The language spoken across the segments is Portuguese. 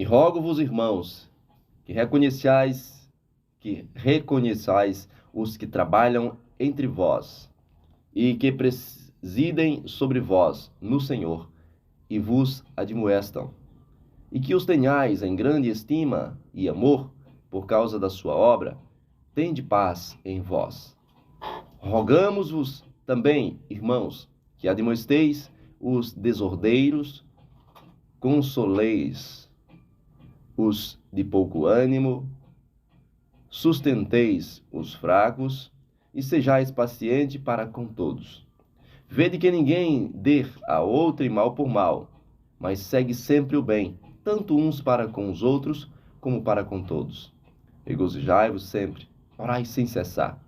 E rogo-vos, irmãos, que reconheçais os que trabalham entre vós, e que presidem sobre vós no Senhor, e vos admoestam, e que os tenhais em grande estima e amor, por causa da sua obra, tende paz em vós. Rogamos-vos também, irmãos, que admoesteis os desordeiros, consoleis os de pouco ânimo, sustenteis os fracos e sejais paciente para com todos. Vede que ninguém dê a outro mal por mal, mas segue sempre o bem, tanto uns para com os outros, como para com todos. Regozijai-vos sempre, orai sem cessar.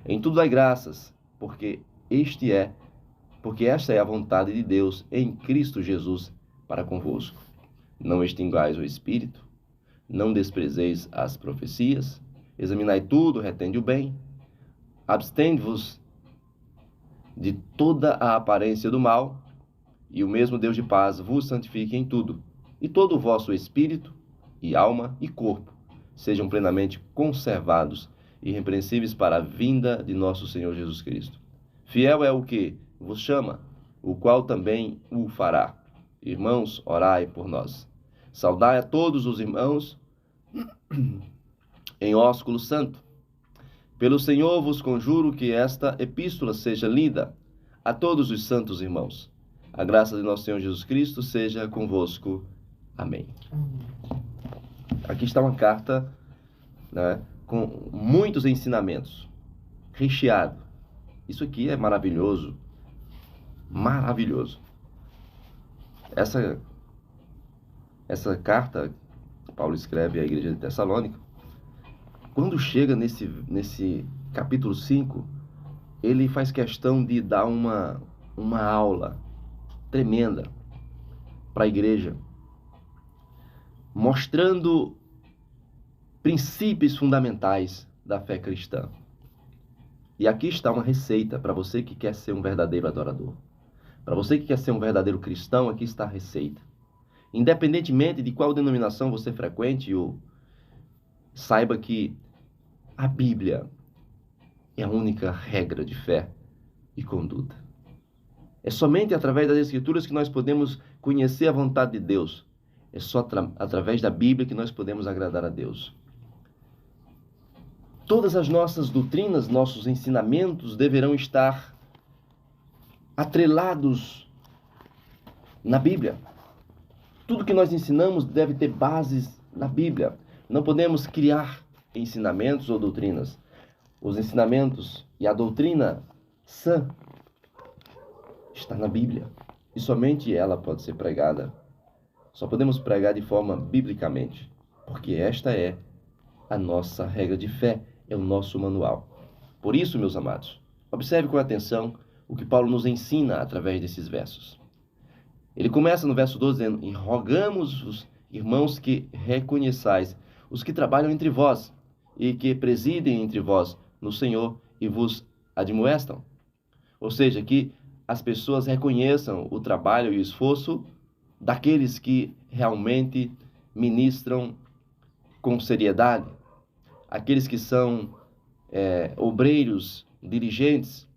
Em tudo dai graças, porque esta é a vontade de Deus em Cristo Jesus para convosco. Não extingais o espírito, não desprezeis as profecias, examinai tudo, retende o bem, abstende-vos de toda a aparência do mal, e o mesmo Deus de paz vos santifique em tudo, e todo o vosso espírito, e alma, e corpo, sejam plenamente conservados, irrepreensíveis para a vinda de nosso Senhor Jesus Cristo. Fiel é o que vos chama, o qual também o fará. Irmãos, orai por nós. Saudai a todos os irmãos em ósculo santo. Pelo Senhor vos conjuro que esta epístola seja lida a todos os santos irmãos. A graça de nosso Senhor Jesus Cristo seja convosco. Amém. Aqui está uma carta, né, com muitos ensinamentos, recheado. Isso aqui é maravilhoso. Maravilhoso. Essa carta, Paulo escreve à igreja de Tessalônica. Quando chega nesse capítulo 5, ele faz questão de dar uma aula tremenda para a igreja, mostrando princípios fundamentais da fé cristã. E aqui está uma receita para você que quer ser um verdadeiro adorador. Para você que quer ser um verdadeiro cristão, aqui está a receita. Independentemente de qual denominação você frequente, saiba que a Bíblia é a única regra de fé e conduta. É somente através das Escrituras que nós podemos conhecer a vontade de Deus. É só através da Bíblia que nós podemos agradar a Deus. Todas as nossas doutrinas, nossos ensinamentos deverão estar atrelados na Bíblia. Tudo que nós ensinamos deve ter bases na Bíblia. Não podemos criar ensinamentos ou doutrinas. Os ensinamentos e a doutrina sã está na Bíblia. E somente ela pode ser pregada. Só podemos pregar de forma biblicamente, porque esta é a nossa regra de fé, é o nosso manual. Por isso, meus amados, observe com atenção o que Paulo nos ensina através desses versos. Ele começa no verso 12 dizendo: e rogamos-vos, irmãos, que reconheçais os que trabalham entre vós e que presidem entre vós no Senhor e vos admoestam. Ou seja, que as pessoas reconheçam o trabalho e o esforço daqueles que realmente ministram com seriedade, aqueles que são obreiros, dirigentes,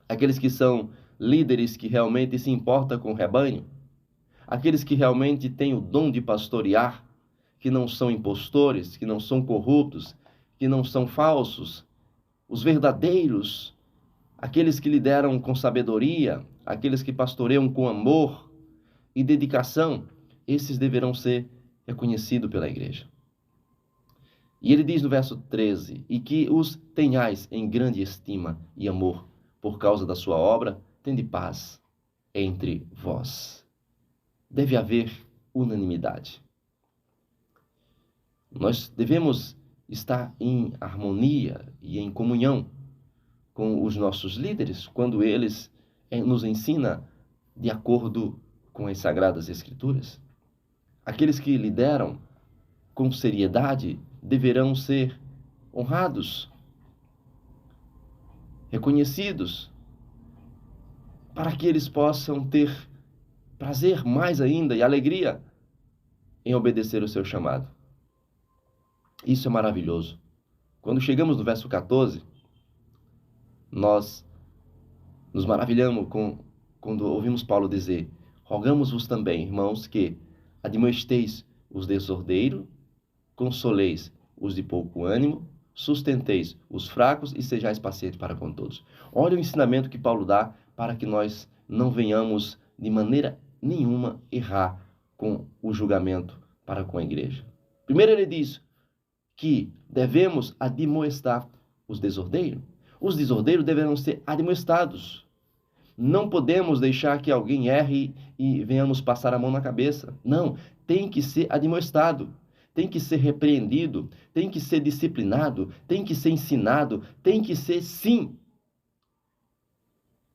aqueles que são líderes que realmente se importam com o rebanho, aqueles que realmente têm o dom de pastorear, que não são impostores, que não são corruptos, que não são falsos, os verdadeiros, aqueles que lideram com sabedoria, aqueles que pastoreiam com amor e dedicação, esses deverão ser reconhecidos pela igreja. E ele diz no verso 13, e que os tenhais em grande estima e amor, por causa da sua obra, tende paz entre vós. Deve haver unanimidade. Nós devemos estar em harmonia e em comunhão com os nossos líderes, quando eles nos ensinam de acordo com as Sagradas Escrituras. Aqueles que lideram com seriedade deverão ser honrados, reconhecidos, para que eles possam ter prazer mais ainda e alegria em obedecer o seu chamado. Isso é maravilhoso. Quando chegamos no verso 14, nós nos maravilhamos quando ouvimos Paulo dizer: rogamos-vos também, irmãos, que admoesteis os desordeiros, consoleis os de pouco ânimo, sustenteis os fracos e sejais pacientes para com todos. Olha o ensinamento que Paulo dá para que nós não venhamos de maneira nenhuma errar com o julgamento para com a igreja. Primeiro ele diz que devemos admoestar os desordeiros. Os desordeiros deverão ser admoestados. Não podemos deixar que alguém erre e venhamos passar a mão na cabeça. Não, tem que ser admoestado, tem que ser repreendido, tem que ser disciplinado, tem que ser ensinado, tem que ser, sim,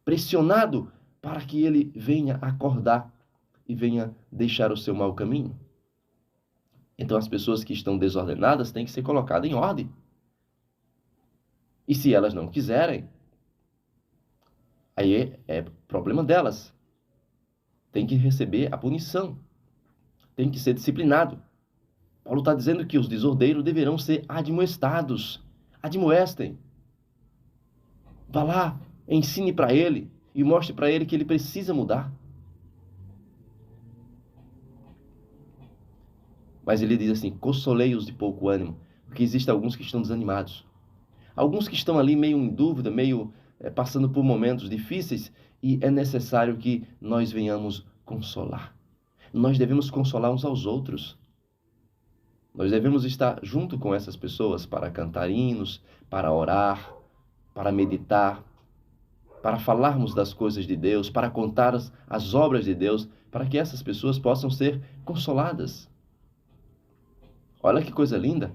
pressionado para que ele venha acordar e venha deixar o seu mau caminho. Então as pessoas que estão desordenadas têm que ser colocadas em ordem. E se elas não quiserem, aí é problema delas. Tem que receber a punição. Tem que ser disciplinado. Paulo está dizendo que os desordeiros deverão ser admoestados. Admoestem. Vá lá, ensine para ele e mostre para ele que ele precisa mudar. Mas ele diz assim: consolei-os de pouco ânimo, porque existem alguns que estão desanimados. Alguns que estão ali meio em dúvida, meio passando por momentos difíceis, e é necessário que nós venhamos consolar. Nós devemos consolar uns aos outros. Nós devemos estar junto com essas pessoas para cantar hinos, para orar, para meditar, para falarmos das coisas de Deus, para contar as obras de Deus, para que essas pessoas possam ser consoladas. Olha que coisa linda.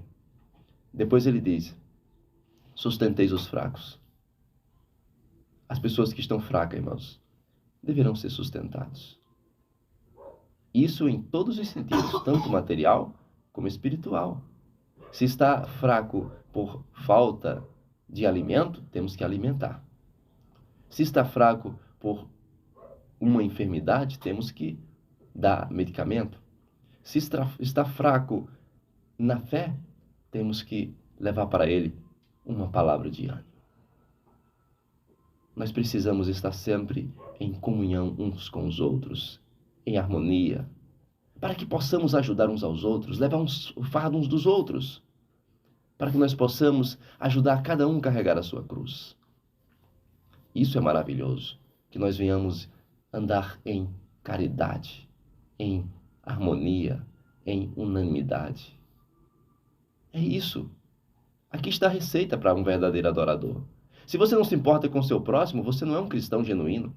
Depois ele diz: sustenteis os fracos. As pessoas que estão fracas, irmãos, deverão ser sustentados. Isso em todos os sentidos, tanto material como espiritual. Se está fraco por falta de alimento, temos que alimentar. Se está fraco por uma enfermidade, temos que dar medicamento. Se está fraco na fé, temos que levar para ele uma palavra de ânimo. Nós precisamos estar sempre em comunhão uns com os outros, em harmonia, para que possamos ajudar uns aos outros, levar o fardo uns dos outros, para que nós possamos ajudar cada um a carregar a sua cruz. Isso é maravilhoso, que nós venhamos andar em caridade, em harmonia, em unanimidade. É isso. Aqui está a receita para um verdadeiro adorador. Se você não se importa com o seu próximo, você não é um cristão genuíno.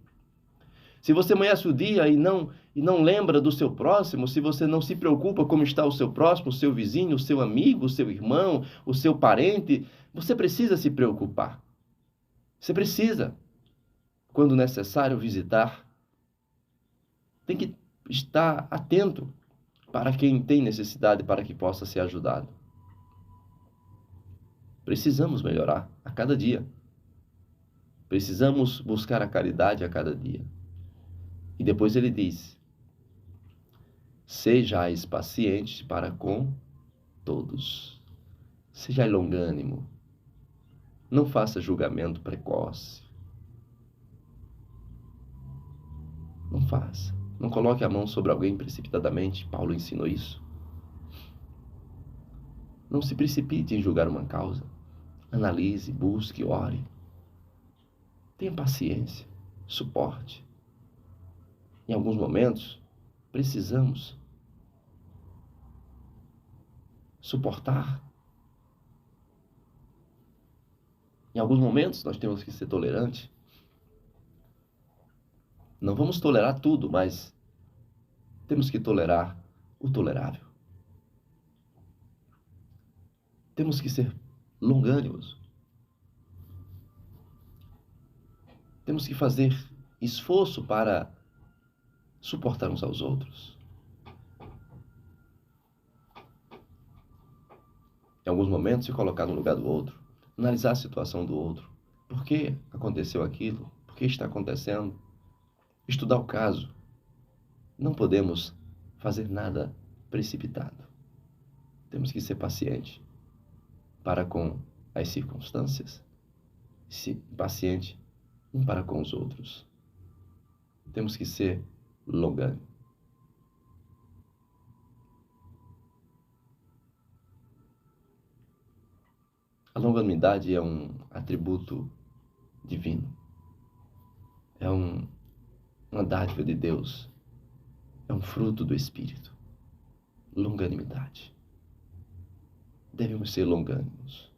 Se você amanhece o dia e não lembra do seu próximo, se você não se preocupa como está o seu próximo, o seu vizinho, o seu amigo, o seu irmão, o seu parente, você precisa se preocupar. Você precisa, quando necessário, visitar. Tem que estar atento para quem tem necessidade, para que possa ser ajudado. Precisamos melhorar a cada dia. Precisamos buscar a caridade a cada dia. E depois ele diz: sejais pacientes para com todos. Sejais longânimo. Não faça julgamento precoce. Não faça. Não coloque a mão sobre alguém precipitadamente. Paulo ensinou isso. Não se precipite em julgar uma causa. Analise, busque, ore. Tenha paciência, suporte. Em alguns momentos, precisamos suportar. Em alguns momentos, nós temos que ser tolerantes. Não vamos tolerar tudo, mas temos que tolerar o tolerável. Temos que ser longânimos. Temos que fazer esforço para suportar uns aos outros. Em alguns momentos, se colocar no lugar do outro, analisar a situação do outro. Por que aconteceu aquilo? Por que está acontecendo? Estudar o caso. Não podemos fazer nada precipitado. Temos que ser pacientes para com as circunstâncias, paciente um para com os outros. Temos que ser longânimos. A longanimidade é um atributo divino. É uma dádiva de Deus. É um fruto do Espírito. Longanimidade. Devemos ser longânimos.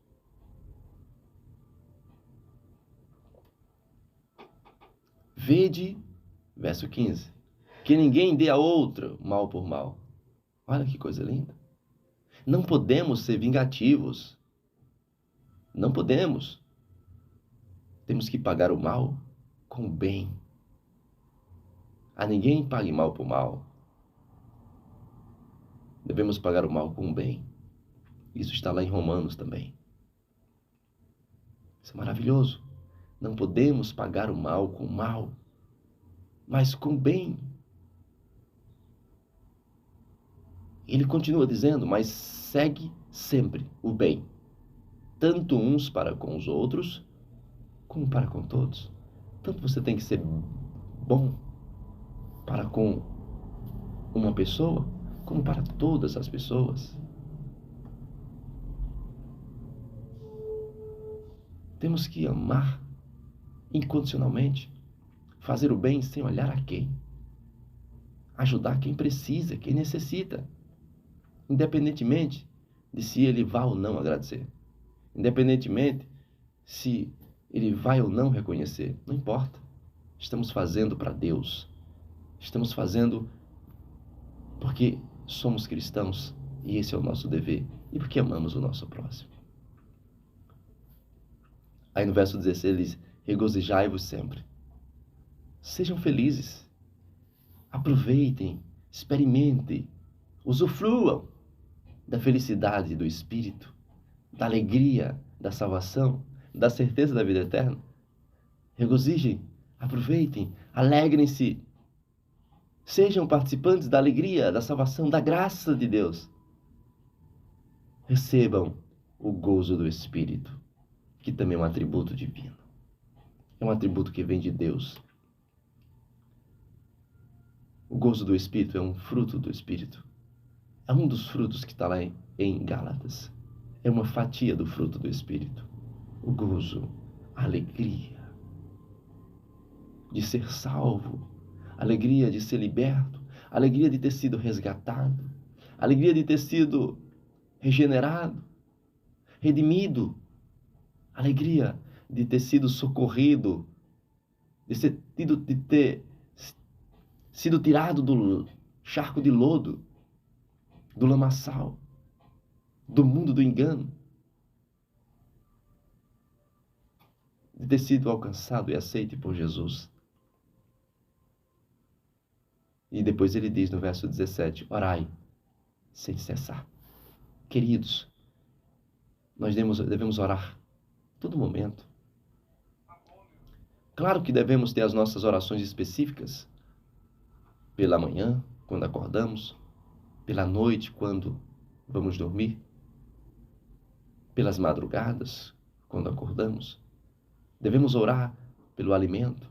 Vede, verso 15, que ninguém dê a outro mal por mal. Olha que coisa linda. Não podemos ser vingativos. Não podemos. Temos que pagar o mal com o bem. A ninguém pague mal por mal. Devemos pagar o mal com o bem. Isso está lá em Romanos também. Isso é maravilhoso. Não podemos pagar o mal com o mal, mas com o bem. Ele continua dizendo, mas segue sempre o bem, tanto uns para com os outros, como para com todos. Tanto você tem que ser bom para com uma pessoa, como para todas as pessoas. Temos que amar incondicionalmente, fazer o bem sem olhar a quem, ajudar quem precisa, quem necessita, independentemente de se ele vai ou não agradecer, independentemente se ele vai ou não reconhecer, não importa. Estamos fazendo para Deus, estamos fazendo porque somos cristãos e esse é o nosso dever e porque amamos o nosso próximo. Aí no verso 16 ele diz, regozijai-vos sempre. Sejam felizes. Aproveitem, experimentem, usufruam da felicidade do Espírito, da alegria da salvação, da certeza da vida eterna. Regozijem, aproveitem, alegrem-se. Sejam participantes da alegria, da salvação, da graça de Deus. Recebam o gozo do Espírito, que também é um atributo divino. É um atributo que vem de Deus. O gozo do Espírito é um fruto do Espírito. É um dos frutos que está lá em Gálatas. É uma fatia do fruto do Espírito. O gozo, a alegria de ser salvo, a alegria de ser liberto, a alegria de ter sido resgatado, a alegria de ter sido regenerado, redimido, a alegria de ter sido socorrido, de ter sido tirado do charco de lodo, do lamaçal, do mundo do engano, de ter sido alcançado e aceito por Jesus. E depois ele diz no verso 17, orai sem cessar. Queridos, nós devemos orar todo momento. Claro que devemos ter as nossas orações específicas, pela manhã, quando acordamos, pela noite, quando vamos dormir, pelas madrugadas, quando acordamos. Devemos orar pelo alimento,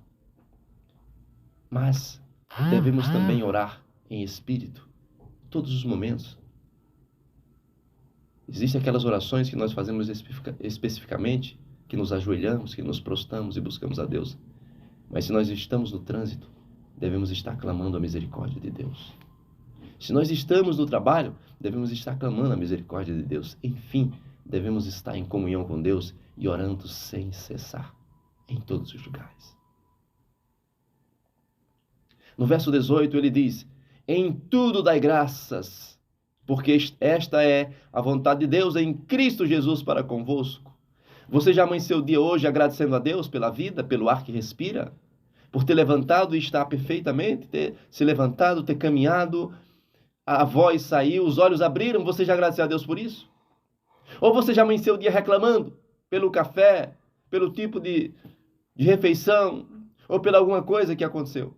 mas devemos também orar em espírito, todos os momentos. Existem aquelas orações que nós fazemos especificamente, que nos ajoelhamos, que nos prostramos e buscamos a Deus. Mas se nós estamos no trânsito, devemos estar clamando a misericórdia de Deus. Se nós estamos no trabalho, devemos estar clamando a misericórdia de Deus. Enfim, devemos estar em comunhão com Deus e orando sem cessar, em todos os lugares. No verso 18 ele diz, em tudo dai graças, porque esta é a vontade de Deus em Cristo Jesus para convosco. Você já amanheceu o dia hoje agradecendo a Deus pela vida, pelo ar que respira? Por ter levantado e estar perfeitamente, ter se levantado, ter caminhado, a voz saiu, os olhos abriram, você já agradeceu a Deus por isso? Ou você já amanheceu o dia reclamando pelo café, pelo tipo de refeição, ou pela alguma coisa que aconteceu?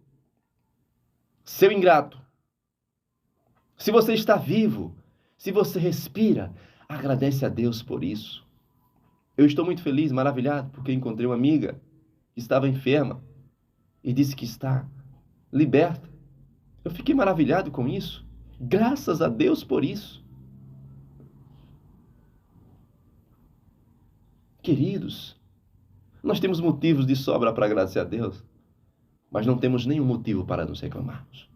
Seu ingrato, Se você está vivo, se você respira, agradece a Deus por isso. Eu estou muito feliz, maravilhado, porque encontrei uma amiga que estava enferma e disse que está liberta. Eu fiquei maravilhado com isso. Graças a Deus por isso. Queridos, nós temos motivos de sobra para agradecer a Deus, mas não temos nenhum motivo para nos reclamarmos.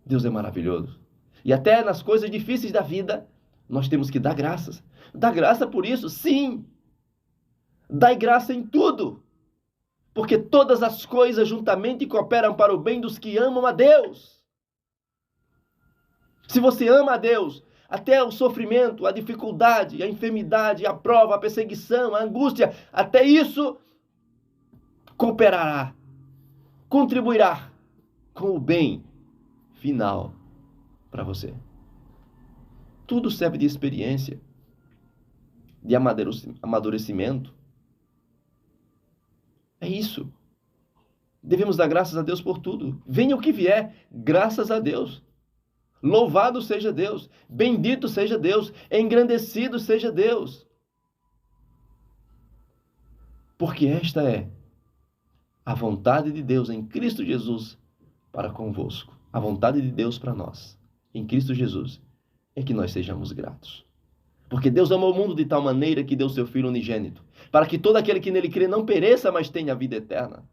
Deus é maravilhoso. E até nas coisas difíceis da vida, nós temos que dar graças. Dar graça por isso, sim. Dai graça em tudo. Porque todas as coisas juntamente cooperam para o bem dos que amam a Deus. Se você ama a Deus, até o sofrimento, a dificuldade, a enfermidade, a prova, a perseguição, a angústia, até isso cooperará, contribuirá com o bem final para você. Tudo serve de experiência, de amadurecimento. É isso. Devemos dar graças a Deus por tudo. Venha o que vier, graças a Deus. Louvado seja Deus, bendito seja Deus, engrandecido seja Deus. Porque esta é a vontade de Deus em Cristo Jesus para convosco. A vontade de Deus para nós, em Cristo Jesus, é que nós sejamos gratos. Porque Deus amou o mundo de tal maneira que deu seu Filho unigênito, para que todo aquele que nele crê não pereça, mas tenha a vida eterna.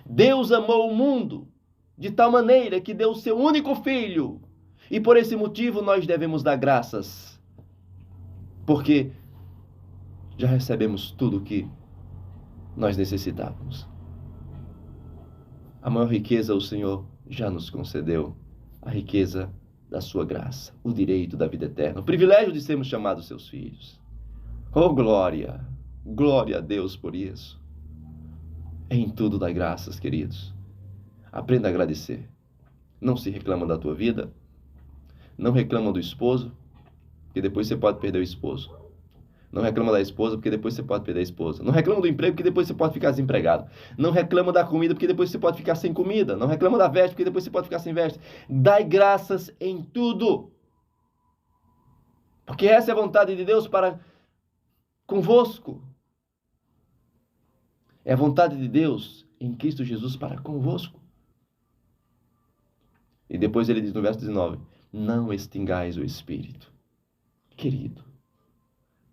Deus amou o mundo de tal maneira que deu o seu único Filho, e por esse motivo nós devemos dar graças, porque já recebemos tudo o que nós necessitávamos. A maior riqueza o Senhor já nos concedeu, a riqueza da sua graça, o direito da vida eterna, o privilégio de sermos chamados seus filhos. Oh, glória! Glória a Deus por isso. Em tudo dá graças, queridos. Aprenda a agradecer. Não se reclama da tua vida. Não reclama do esposo, porque depois você pode perder o esposo. Não reclama da esposa, porque depois você pode perder a esposa. Não reclama do emprego, porque depois você pode ficar desempregado. Não reclama da comida, porque depois você pode ficar sem comida. Não reclama da veste, porque depois você pode ficar sem veste. Dai graças em tudo. Porque essa é a vontade de Deus para convosco. É a vontade de Deus em Cristo Jesus para convosco. E depois ele diz no verso 19, não extingais o Espírito. Querido,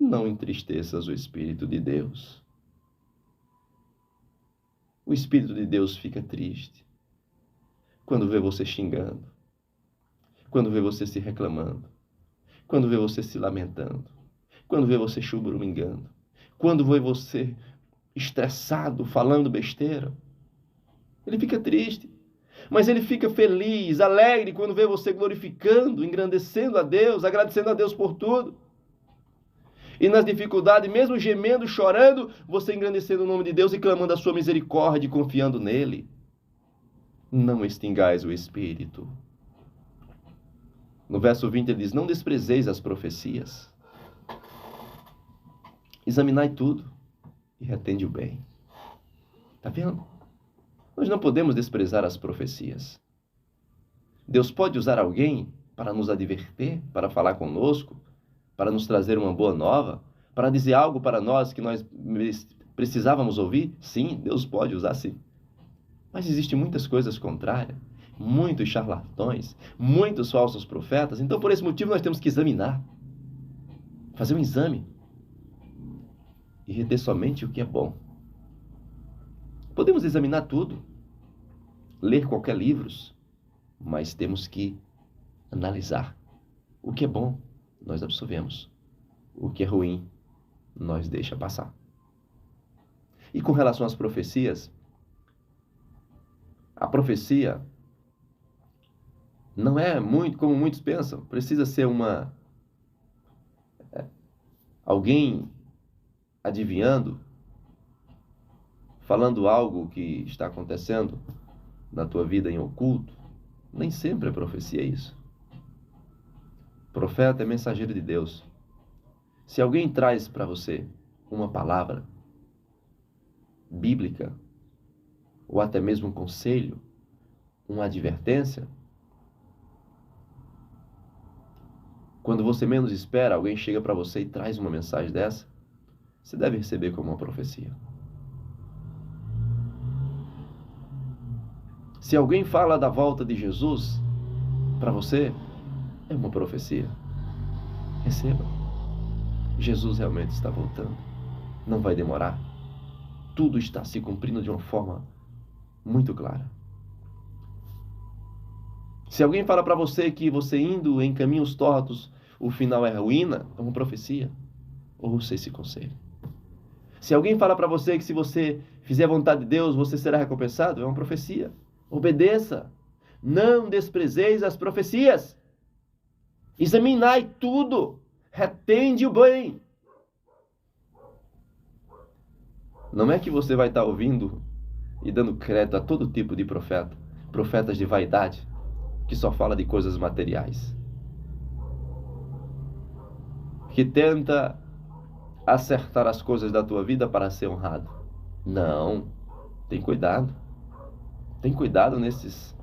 não entristeças o Espírito de Deus. O Espírito de Deus fica triste quando vê você xingando, quando vê você se reclamando, quando vê você se lamentando, quando vê você churumingando, quando vê você estressado, falando besteira. Ele fica triste, mas ele fica feliz, alegre quando vê você glorificando, engrandecendo a Deus, agradecendo a Deus por tudo. E nas dificuldades, mesmo gemendo, chorando, você engrandecendo o nome de Deus e clamando a sua misericórdia e confiando nele. Não extingais o Espírito. No verso 20 ele diz, não desprezeis as profecias. Examinai tudo e retende o bem. Está vendo? Nós não podemos desprezar as profecias. Deus pode usar alguém para nos advertir, para falar conosco, para nos trazer uma boa nova, para dizer algo para nós que nós precisávamos ouvir? Sim, Deus pode usar sim. Mas existem muitas coisas contrárias, muitos charlatões, muitos falsos profetas. Então, por esse motivo, nós temos que examinar, fazer um exame e reter somente o que é bom. Podemos examinar tudo, ler qualquer livro, mas temos que analisar. O que é bom, nós absorvemos. O que é ruim, nós deixa passar. E com relação às profecias, a profecia não é muito como muitos pensam. Precisa ser alguém adivinhando, falando algo que está acontecendo na tua vida em oculto. Nem sempre é profecia isso. Profeta é mensageiro de Deus. Se alguém traz para você uma palavra bíblica, ou até mesmo um conselho, uma advertência, Quando você menos espera, alguém chega para você e traz uma mensagem dessa, você deve receber como uma profecia. Se alguém fala da volta de Jesus para você, é uma profecia. Receba. Jesus realmente está voltando. Não vai demorar. Tudo está se cumprindo de uma forma muito clara. Se alguém fala para você que você indo em caminhos tortos, o final é ruína, é uma profecia. Ouça esse conselho. Se alguém fala para você que se você fizer a vontade de Deus, você será recompensado, é uma profecia. Obedeça. Não desprezeis as profecias. Examinai tudo. Retende o bem. Não é que você vai estar ouvindo e dando crédito a todo tipo de profeta. Profetas de vaidade, que só fala de coisas materiais. Que tenta acertar as coisas da tua vida para ser honrado. Não. Tem cuidado. Tem cuidado nesses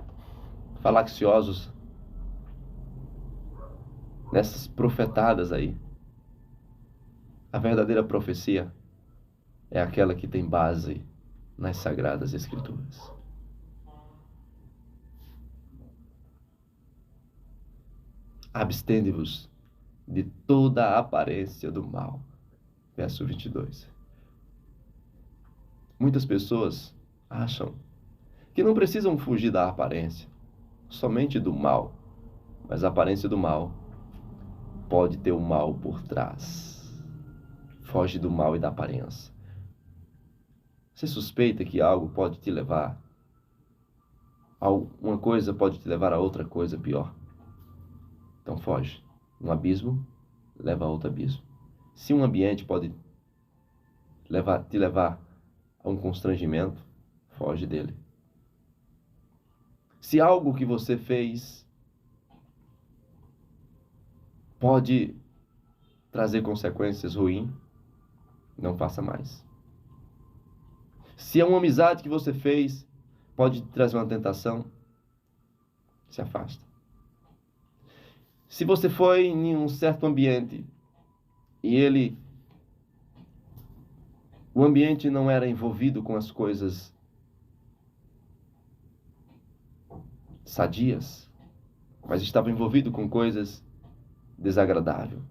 falaciosos, nessas profetadas aí. A verdadeira profecia é aquela que tem base nas Sagradas Escrituras. Abstende-vos de toda a aparência do mal. Verso 22. Muitas pessoas acham que não precisam fugir da aparência, somente do mal. Mas a aparência do mal pode ter o mal por trás. Foge do mal e da aparência. Você suspeita que algo pode te levar a uma coisa pode te levar a outra coisa pior. Então foge. Um abismo leva a outro abismo. Se um ambiente pode te levar a um constrangimento, foge dele. Se algo que você fez pode trazer consequências ruins, não faça mais. Se é uma amizade que você fez pode trazer uma tentação, se afasta. Se você foi em um certo ambiente e o ambiente não era envolvido com as coisas sadias, mas estava envolvido com coisas desagradáveis,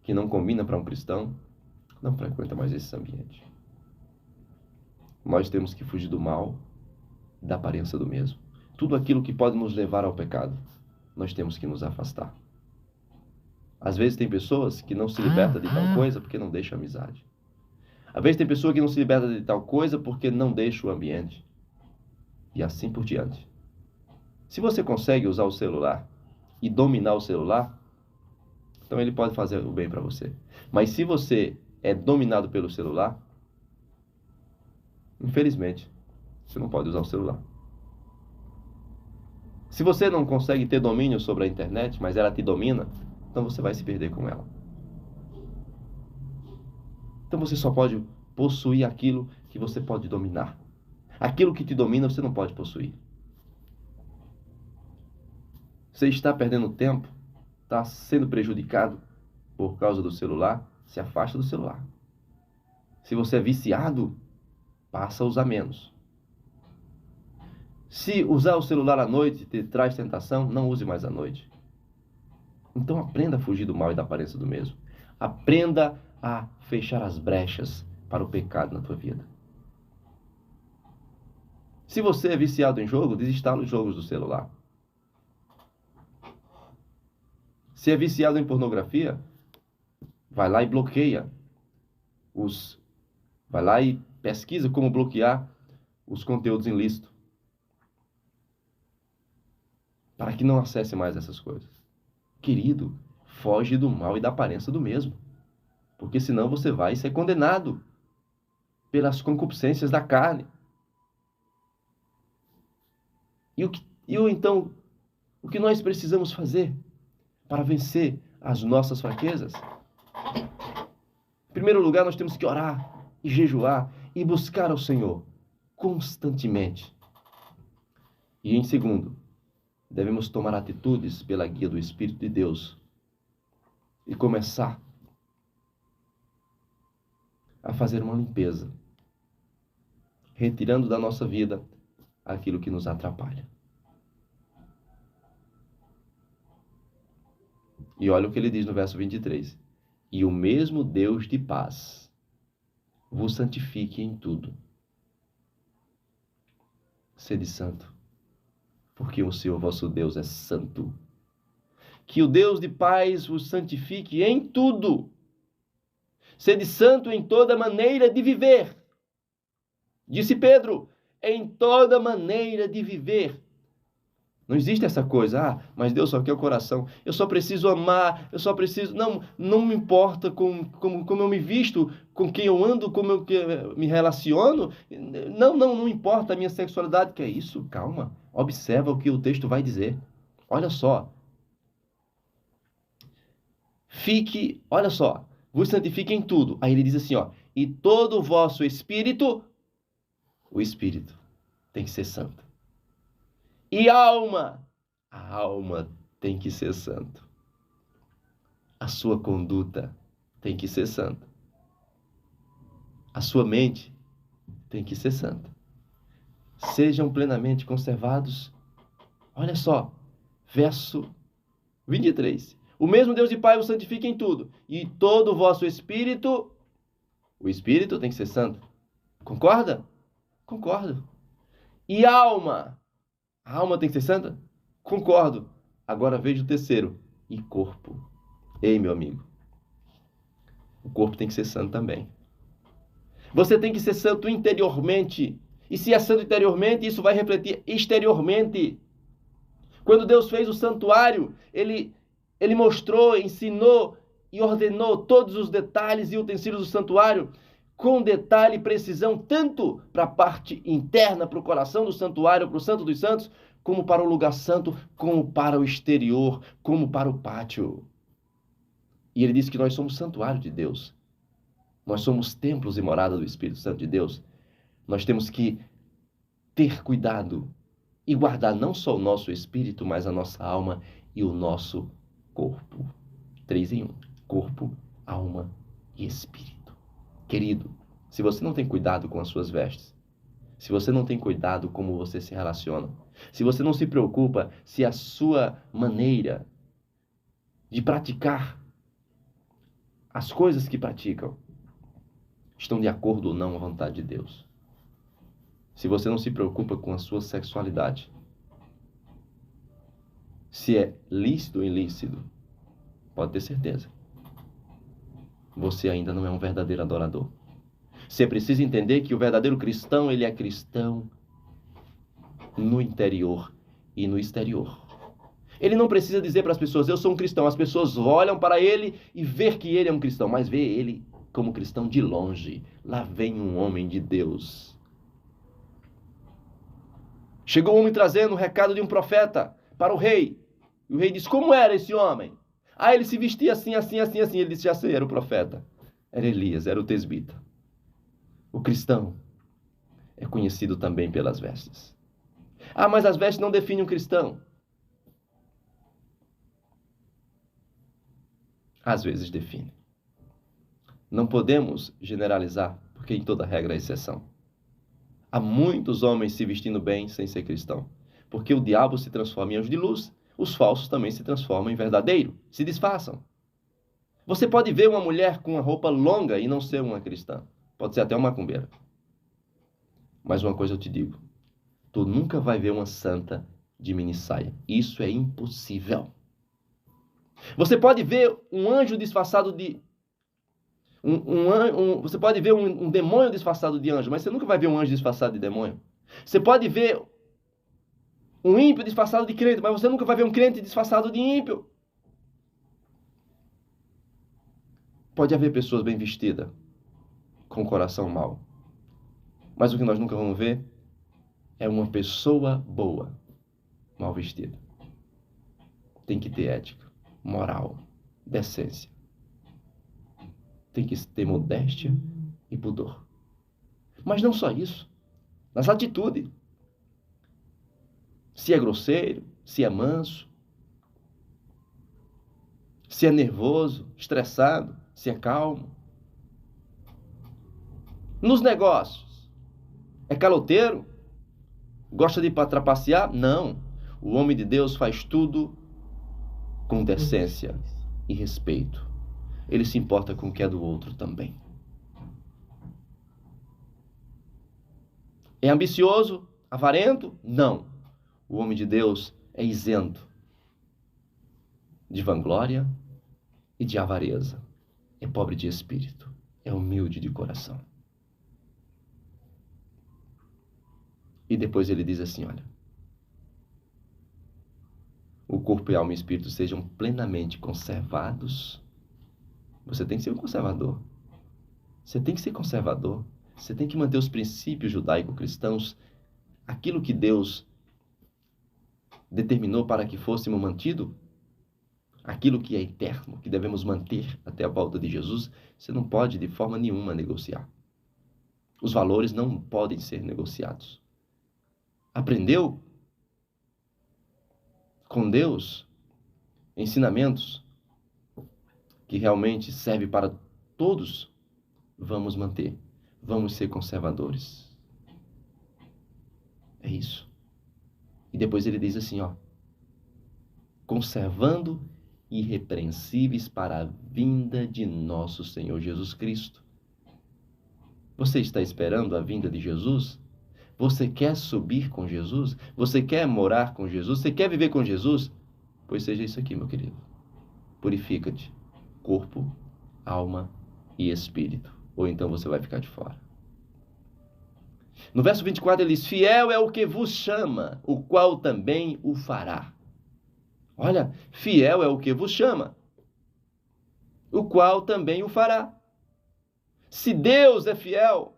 que não combina para um cristão, não frequenta mais esse ambiente. Nós temos que fugir do mal, da aparência do mesmo. Tudo aquilo que pode nos levar ao pecado, nós temos que nos afastar. Às vezes tem pessoas que não se libertam de tal coisa porque não deixam a amizade. Às vezes tem pessoa que não se liberta de tal coisa porque não deixa o ambiente. E assim por diante. Se você consegue usar o celular e dominar o celular, então ele pode fazer o bem para você. Mas se você é dominado pelo celular, infelizmente, você não pode usar o celular. Se você não consegue ter domínio sobre a internet, mas ela te domina, então você vai se perder com ela. Então você só pode possuir aquilo que você pode dominar. Aquilo que te domina você não pode possuir. Você está perdendo tempo, está sendo prejudicado por causa do celular, se afasta do celular. Se você é viciado, passa a usar menos. Se usar o celular à noite te traz tentação, não use mais à noite. Então aprenda a fugir do mal e da aparência do mesmo. Aprenda a fechar as brechas para o pecado na tua vida. Se você é viciado em jogo, desinstala os jogos do celular. Se é viciado em pornografia, vai lá e bloqueia vai lá e pesquisa como bloquear os conteúdos ilícitos, para que não acesse mais essas coisas. Querido, foge do mal e da aparência do mesmo, porque senão você vai ser condenado pelas concupiscências da carne. Então, o que nós precisamos fazer para vencer as nossas fraquezas? Em primeiro lugar, nós temos que orar e jejuar e buscar ao Senhor constantemente. E em segundo, devemos tomar atitudes pela guia do Espírito de Deus e começar a fazer uma limpeza, retirando da nossa vida aquilo que nos atrapalha. E olha o que ele diz no verso 23. E o mesmo Deus de paz vos santifique em tudo. Sede santo, porque o Senhor vosso Deus é santo. Que o Deus de paz vos santifique em tudo. Sede santo em toda maneira de viver. Disse Pedro, em toda maneira de viver. Não existe essa coisa, mas Deus só quer o coração. Eu só preciso amar, eu só preciso... Não me importa como eu me visto, com quem eu ando, como eu me relaciono. Não importa a minha sexualidade. Que é isso? Calma. Observa o que o texto vai dizer. Olha só. Olha só. Vos santifique em tudo. Aí ele diz assim, e todo o vosso espírito, o espírito tem que ser santo. E a alma tem que ser santa. A sua conduta tem que ser santa. A sua mente tem que ser santa. Sejam plenamente conservados. Olha só, verso 23. O mesmo Deus e Pai o santifica em tudo. E todo o vosso espírito, o espírito tem que ser santo. Concorda? Concordo. E a alma tem que ser santa? Concordo. Agora veja o terceiro. E corpo. Ei, meu amigo. O corpo tem que ser santo também. Você tem que ser santo interiormente. E se é santo interiormente, isso vai refletir exteriormente. Quando Deus fez o santuário, Ele mostrou, ensinou e ordenou todos os detalhes e utensílios do santuário, com detalhe e precisão, tanto para a parte interna, para o coração do santuário, para o Santo dos Santos, como para o lugar santo, como para o exterior, como para o pátio. E ele diz que nós somos santuário de Deus. Nós somos templos e morada do Espírito Santo de Deus. Nós temos que ter cuidado e guardar não só o nosso espírito, mas a nossa alma e o nosso corpo. 3 em 1. Corpo, alma e espírito. Querido, se você não tem cuidado com as suas vestes, se você não tem cuidado como você se relaciona, se você não se preocupa se a sua maneira de praticar as coisas que praticam estão de acordo ou não com a vontade de Deus, se você não se preocupa com a sua sexualidade, se é lícito ou ilícito, pode ter certeza, você ainda não é um verdadeiro adorador. Você precisa entender que o verdadeiro cristão, ele é cristão no interior e no exterior. Ele não precisa dizer para as pessoas, eu sou um cristão. As pessoas olham para ele e vê que ele é um cristão, mas vê ele como cristão de longe. Lá vem um homem de Deus. Chegou um homem trazendo o recado de um profeta para o rei. E o rei disse, como era esse homem? Ele se vestia assim. Ele disse, já sei, era o profeta. Era Elias, era o tesbita. O cristão é conhecido também pelas vestes. Mas as vestes não definem um cristão. Às vezes define. Não podemos generalizar, porque em toda regra há exceção. Há muitos homens se vestindo bem sem ser cristão, porque o diabo se transforma em anjo de luz, os falsos também se transformam em verdadeiro, se disfarçam. Você pode ver uma mulher com uma roupa longa e não ser uma cristã. Pode ser até uma macumbeira. Mas uma coisa eu te digo, tu nunca vai ver uma santa de minissaia. Isso é impossível. Você pode ver um anjo disfarçado de... Você pode ver um demônio disfarçado de anjo, mas você nunca vai ver um anjo disfarçado de demônio. Você pode ver um ímpio disfarçado de crente, mas você nunca vai ver um crente disfarçado de ímpio. Pode haver pessoas bem vestidas, com o coração mau. Mas o que nós nunca vamos ver é uma pessoa boa, mal vestida. Tem que ter ética, moral, decência. Tem que ter modéstia e pudor. Mas não só isso. Nas atitudes. Se é grosseiro, se é manso. Se é nervoso, estressado, se é calmo. Nos negócios, é caloteiro? Gosta de trapacear? Não. O homem de Deus faz tudo com decência e respeito. Ele se importa com o que é do outro também. É ambicioso? Avarento? Não. O homem de Deus é isento de vanglória e de avareza. É pobre de espírito. É humilde de coração. E depois ele diz assim, olha. O corpo e alma e espírito sejam plenamente conservados. Você tem que ser um conservador. Você tem que ser conservador. Você tem que manter os princípios judaico-cristãos, aquilo que Deus determinou para que fôssemos mantidos, aquilo que é eterno, que devemos manter até a volta de Jesus, você não pode de forma nenhuma negociar. Os valores não podem ser negociados. Aprendeu com Deus ensinamentos que realmente servem para todos, vamos manter. Vamos ser conservadores. É isso. E depois ele diz assim, ó. Conservando irrepreensíveis para a vinda de nosso Senhor Jesus Cristo. Você está esperando a vinda de Jesus? Você quer subir com Jesus? Você quer morar com Jesus? Você quer viver com Jesus? Pois seja isso aqui, meu querido. Purifica-te. Corpo, alma e espírito. Ou então você vai ficar de fora. No verso 24 ele diz, fiel é o que vos chama, o qual também o fará. Olha, fiel é o que vos chama, o qual também o fará. Se Deus é fiel,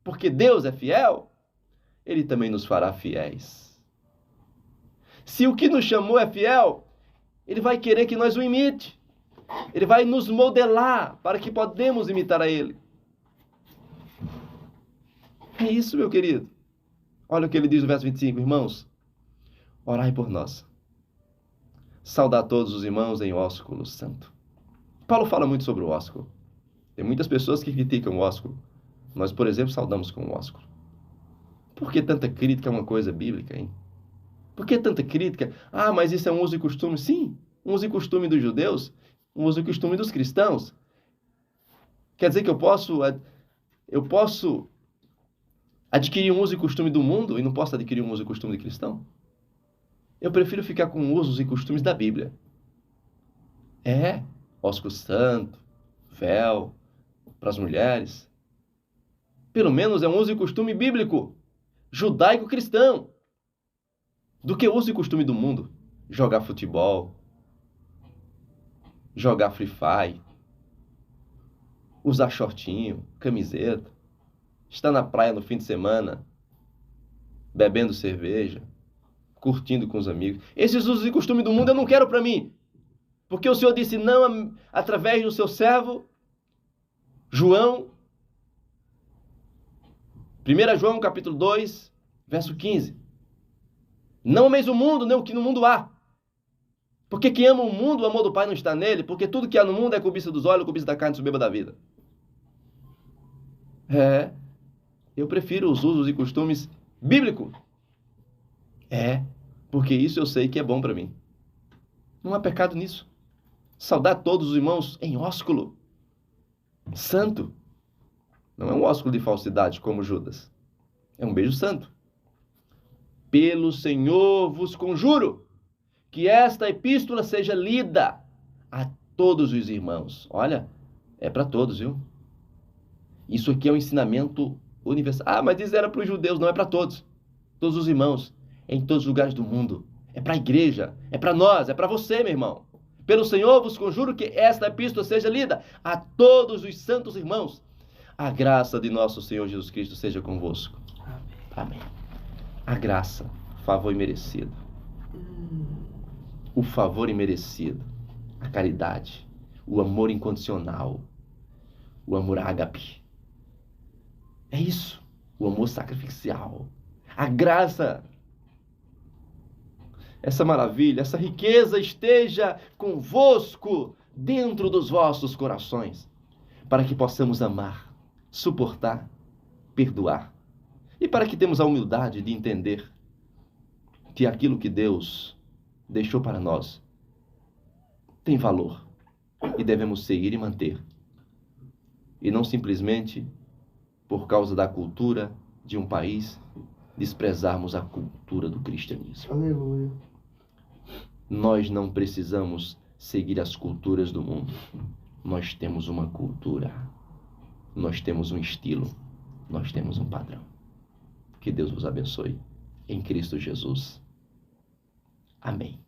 porque Deus é fiel, Ele também nos fará fiéis. Se o que nos chamou é fiel, Ele vai querer que nós o imite. Ele vai nos modelar para que podemos imitar a Ele. É isso, meu querido. Olha o que ele diz no verso 25, irmãos. Orai por nós. Saudar todos os irmãos em ósculo santo. Paulo fala muito sobre o ósculo. Tem muitas pessoas que criticam o ósculo. Nós, por exemplo, saudamos com o ósculo. Por que tanta crítica a uma coisa bíblica, hein? Por que tanta crítica? Ah, mas isso é um uso e costume. Sim, um uso e costume dos judeus, um uso e costume dos cristãos. Quer dizer que eu posso adquirir um uso e costume do mundo e não posso adquirir um uso e costume de cristão? Eu prefiro ficar com usos e costumes da Bíblia. Ósculo santo, véu, para as mulheres. Pelo menos é um uso e costume bíblico, judaico-cristão, do que uso e costume do mundo. Jogar futebol, jogar Free Fire, usar shortinho, camiseta, estar na praia no fim de semana, bebendo cerveja, curtindo com os amigos. Esses usos e costumes do mundo eu não quero para mim. Porque o Senhor disse não através do seu servo, João. 1 João capítulo 2, verso 15. Não ameis o mundo, nem o que no mundo há. Porque quem ama o mundo, o amor do Pai não está nele. Porque tudo que há no mundo é cobiça dos olhos, cobiça da carne, soberba da vida. Eu prefiro os usos e costumes bíblicos. Porque isso eu sei que é bom para mim. Não há pecado nisso. Saudar todos os irmãos em ósculo santo. Não é um ósculo de falsidade como Judas. É um beijo santo. Pelo Senhor vos conjuro que esta epístola seja lida a todos os irmãos. Olha, é para todos, viu? Isso aqui é um ensinamento universal. Ah, mas isso era para os judeus, não é para todos. Todos os irmãos, em todos os lugares do mundo. É para a igreja, é para nós, é para você, meu irmão. Pelo Senhor vos conjuro que esta epístola seja lida a todos os santos irmãos. A graça de nosso Senhor Jesus Cristo seja convosco. Amém. A graça, favor imerecido. O favor imerecido. A caridade. O amor incondicional. O amor ágape. É isso. O amor sacrificial. A graça. essa maravilha, essa riqueza esteja convosco dentro dos vossos corações, para que possamos amar, suportar, perdoar, e para que temos a humildade de entender que aquilo que Deus deixou para nós tem valor e devemos seguir e manter, e não simplesmente por causa da cultura de um país desprezarmos a cultura do cristianismo. Aleluia. Nós não precisamos seguir as culturas do mundo. Nós temos uma cultura, nós temos um estilo, nós temos um padrão. Que Deus vos abençoe. Em Cristo Jesus. Amém.